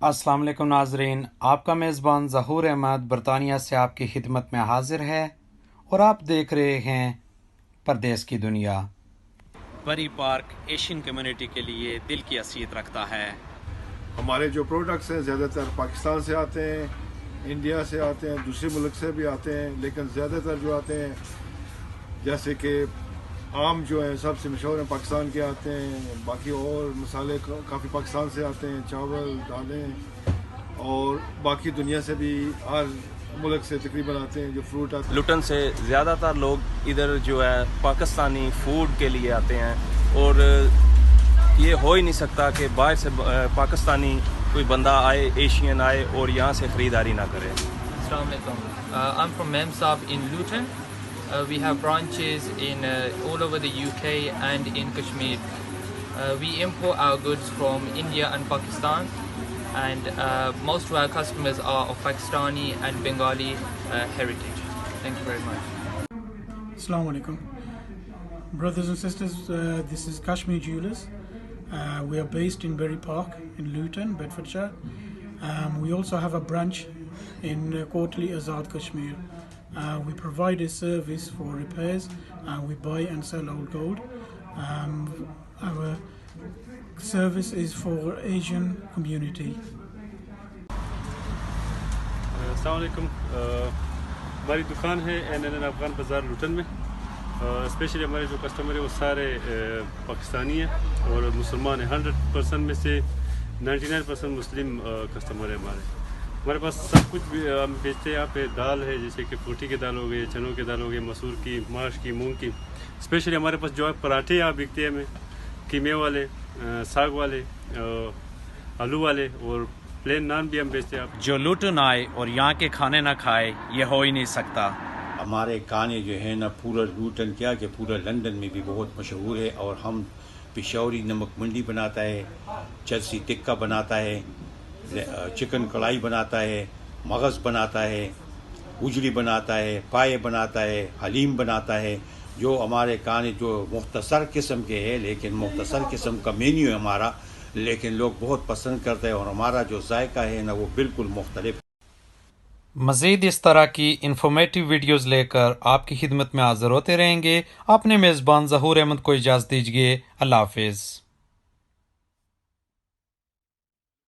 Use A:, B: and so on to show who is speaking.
A: السلام علیکم ناظرین، آپ کا میزبان ظہور احمد برطانیہ سے آپ کی خدمت میں حاضر ہے اور آپ دیکھ رہے ہیں پردیس کی دنیا۔ بری پارک ایشین کمیونٹی کے لیے دل کی حیثیت رکھتا ہے۔
B: ہمارے جو پروڈکٹس ہیں زیادہ تر پاکستان سے آتے ہیں، انڈیا سے آتے ہیں، دوسرے ملک سے بھی آتے ہیں، لیکن زیادہ تر جو آتے ہیں جیسے کہ آم جو ہیں سب سے مشہور ہیں پاکستان کے آتے ہیں، باقی اور مسالے کافی پاکستان سے آتے ہیں، چاول، دالیں، اور باقی دنیا سے بھی ہر ملک سے تقریباً آتے ہیں جو فروٹ آتے ہیں۔
C: لوٹن سے زیادہ تر لوگ ادھر جو ہے پاکستانی فوڈ کے لیے آتے ہیں، اور یہ ہو ہی نہیں سکتا کہ باہر سے پاکستانی کوئی بندہ آئے، ایشین آئے اور یہاں سے خریداری نہ کرے۔
D: Assalamu alaikum. I'm from Memsab in Luton. We have branches in all over the UK and in Kashmir. We import our goods from India and Pakistan, and most of our customers are of Pakistani and Bengali heritage. Thank you very much.
E: Assalamu alaikum. Brothers and sisters, this is Kashmir Jewelers. We are based in Bury Park in Luton, Bedfordshire. We also have a branch in Kotli Azad, Kashmir. We provide a service for repairs. We buy and sell old gold. Our service is for Asian community.
F: السلام علیکم۔ ہماری دکان ہے N Afghan بازار لوٹن میں۔ Especially ہمارے جو customer ہیں وہ سارے پاکستانی ہیں اور مسلمان ہیں۔ 100% میں سے 99% مسلم کسٹمر ہیں ہمارے پاس سب کچھ بھی ہم بیچتے ہیں۔ یہاں پہ دال ہے، جیسے کہ پھوٹی کی دال ہو گئی، چنوں کی دال ہو گئی، مسور کی، ماش کی، مونگ کی۔ اسپیشلی ہمارے پاس جو ہے پراٹھے یہاں بکتے ہیں ہمیں، قیمے والے، ساگ والے، آلو والے، اور پلین نان بھی ہم بیچتے ہیں۔ آپ
A: جو لوٹن آئے اور یہاں کے کھانے نہ کھائے یہ ہو ہی نہیں سکتا۔
G: ہمارے کھانے جو ہے نا پورا لوٹن کیا کہ پورا لندن میں بھی بہت مشہور ہے، اور ہم پشاوری نمک منڈی بناتا ہے، چلسی ٹکا بناتا ہے، چکن کڑھائی بناتا ہے، مغز بناتا ہے، اجڑی بناتا ہے، پائے بناتا ہے، حلیم بناتا ہے۔ جو ہمارے کھانے جو مختصر قسم کے ہے، لیکن مختصر قسم کا مینیو ہے ہمارا، لیکن لوگ بہت پسند کرتے ہیں، اور ہمارا جو ذائقہ ہے نا وہ بالکل مختلف۔
A: مزید اس طرح کی انفارمیٹیو ویڈیوز لے کر آپ کی خدمت میں حاضر ہوتے رہیں گے۔ اپنے میزبان ظہور احمد کو اجازت دیجیے۔ اللہ حافظ۔